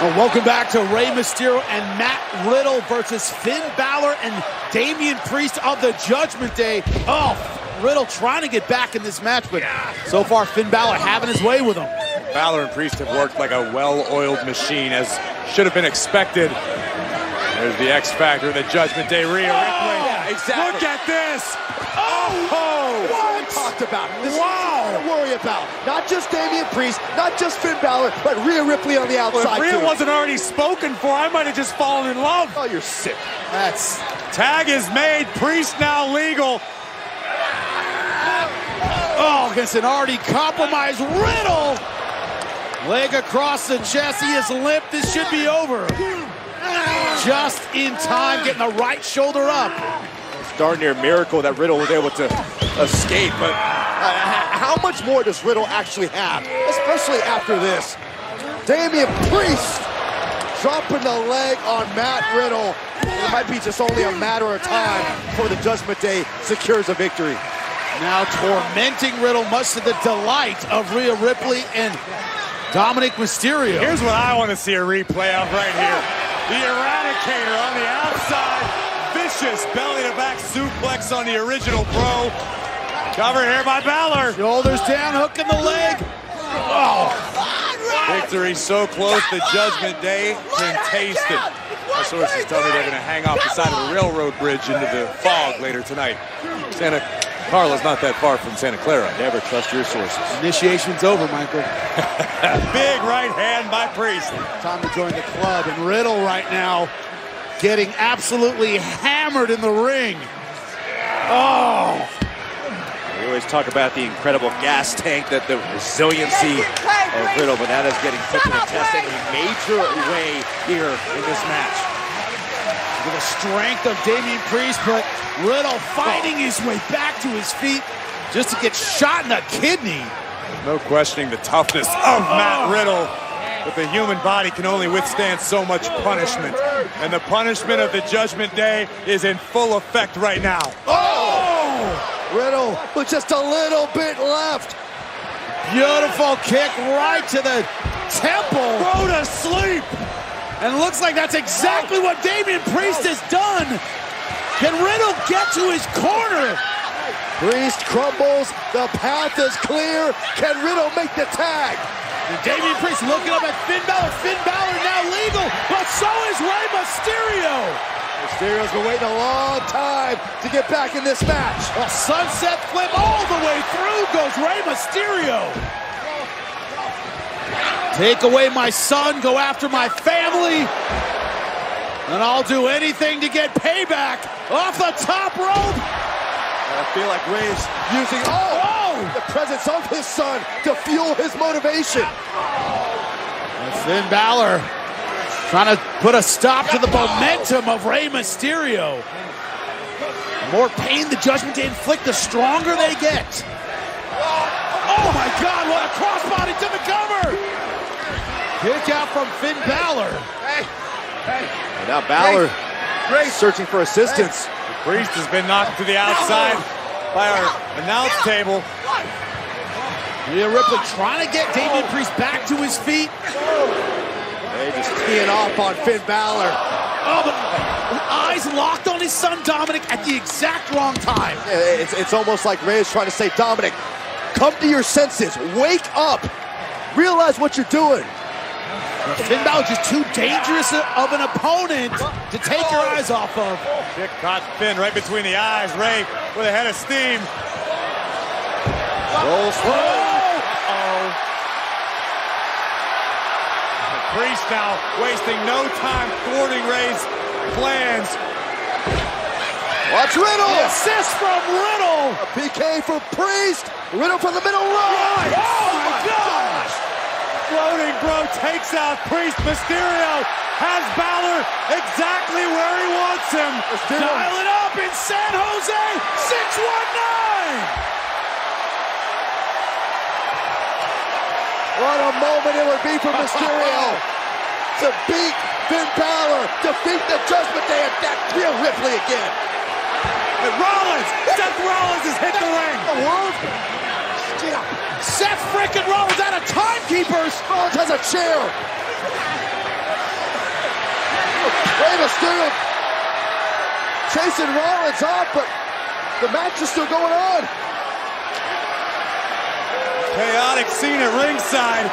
Welcome back to Rey Mysterio and Matt Riddle versus Finn Balor and Damian Priest of the Judgment Day. Oh, Riddle trying to get back in this match, but so far Finn Balor having his way with him. Balor and Priest have worked like a well-oiled machine, as should have been expected. There's the X Factor, the Judgment Day, Rhea Ripley. Yeah, exactly. Look at this! What? Talked about. This is what to worry about. Not just Damian Priest, not just Finn Balor, but Rhea Ripley on the outside. Well, if Rhea too. wasn't already spoken for, I might have just fallen in love. Oh, you're sick. That's Tag is made. Priest now legal. oh, against an already compromised Riddle. Leg across the chest. He is limp. This should be over. Just in time, getting the right shoulder up. It's darn near miracle that Riddle was able to escape, but how much more does Riddle actually have, especially after this? Damian Priest dropping the leg on Matt Riddle. It might be just only a matter of time before the Judgment Day secures a victory. Now tormenting Riddle, much to the delight of Rhea Ripley and Dominic Mysterio. Here's what I want to see a replay of right here. The Eradicator on the outside. Vicious belly-to-back suplex on the original Pro. Covered here by Balor. Shoulders down, hook in the leg. Oh, Victory so close, the Judgment Day can taste it. My sources tell me they're going to hang off the side of the railroad bridge into the fog later tonight. Santa Carla's not that far from Santa Clara. Never trust your sources. initiation's over, Michael. Big right hand by Priest. Time to join the club, and Riddle right now getting absolutely hammered in the ring. Oh. We always talk about the incredible gas tank, that the resiliency of Riddle, but that is getting put to the test in a major way here in this match. With the strength of Damian Priest, but Riddle fighting his way back to his feet just to get shot in the kidney. No questioning the toughness of Matt Riddle, but the human body can only withstand so much punishment. And the punishment of the Judgment Day is in full effect right now. Riddle with just a little bit left. Beautiful kick right to the temple. Go to sleep. And looks like that's exactly what Damian Priest has done. Can Riddle get to his corner? Priest crumbles, the path is clear. Can Riddle make the tag? And Damian Priest looking up at Finn Balor. Finn Balor now legal, but so is Rey Mysterio. Mysterio's been waiting a long time to get back in this match. A sunset flip all the way through goes Rey Mysterio. Take away my son, go after my family, and I'll do anything to get payback off the top rope. I feel like Rey's using the presence of his son to fuel his motivation. And Finn Balor trying to put a stop to the momentum of Rey Mysterio. The more pain the Judgment Day inflict, the stronger they get. Oh my God, what a crossbody to the cover! Kick out from Finn Balor. And now Balor searching for assistance. Priest has been knocked to the outside by our announce table. Rhea Ripley trying to get Damian Priest back to his feet. They just teeing off on Finn Balor. Oh, but eyes locked on his son Dominic at the exact wrong time. It's almost like Rey is trying to say, Dominic, come to your senses, wake up, realize what you're doing. Finn Balor just too dangerous of an opponent to take your eyes off of. Kick caught Finn right between the eyes. Rey with a head of steam. Rolls through. Priest now wasting no time thwarting Rey's plans. Watch Riddle. The assist from Riddle. A PK for Priest. Riddle from the middle right. Oh my gosh. Floating Bro takes out Priest. Mysterio has Balor exactly where he wants him. Dial it up in San Jose. 619. What a moment it would be for Mysterio to beat Finn Balor, defeat the Judgment Day, and attack Rhea Ripley again. And Rollins, Seth Rollins has hit the ring. Seth frickin' Rollins out of timekeepers. Rollins has a chair. Rey Mysterio chasing Rollins off, but the match is still going on. Chaotic scene at ringside.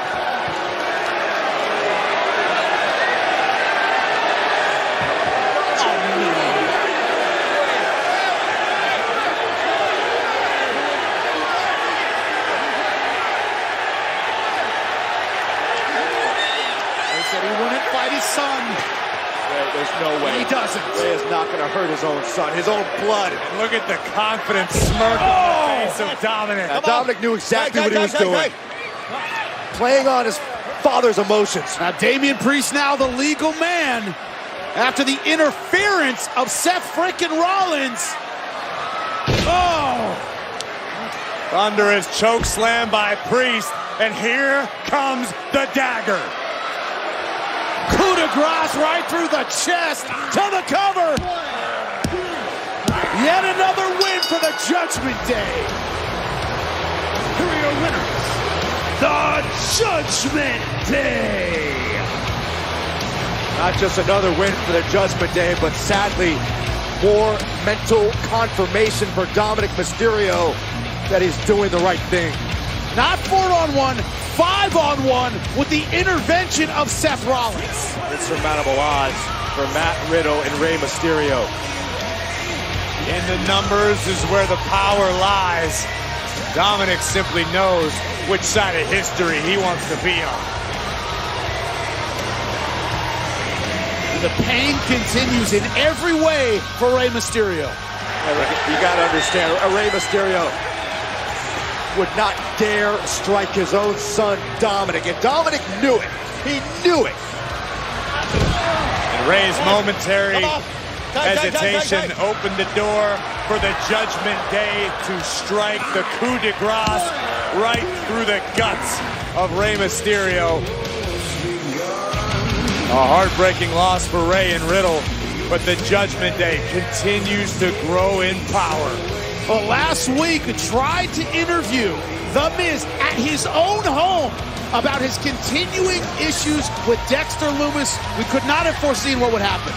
Said he wouldn't fight his son. There's no way. He doesn't. Rey is not going to hurt his own son, his own blood. And look at the confident smirk on the face of Dominic. Dominic knew exactly what he was doing. Playing on his father's emotions. Now Damian Priest now the legal man after the interference of Seth frickin' Rollins. Oh! Thunderous choke slam by Priest, and here comes the dagger. Coup de grace right through the chest to the cover. Yet another win for the Judgment Day. Here are your winners, the Judgment Day. Not just another win for the Judgment Day, but sadly, more mental confirmation for Dominic Mysterio that he's doing the right thing. Not 4-on-1, 5-on-1 with the intervention of Seth Rollins. Insurmountable odds for Matt Riddle and Rey Mysterio. In the numbers is where the power lies. Dominic simply knows which side of history he wants to be on. And the pain continues in every way for Rey Mysterio. You gotta understand, Rey Mysterio would not dare strike his own son, Dominic. And Dominic knew it. He knew it. And Rey's momentary hesitation opened the door for the Judgment Day to strike the coup de grace right through the guts of Rey Mysterio. A heartbreaking loss for Rey and Riddle, but the Judgment Day continues to grow in power. Well, last week tried to interview The Miz at his own home about his continuing issues with Dexter Lumis. We could not have foreseen what would happen.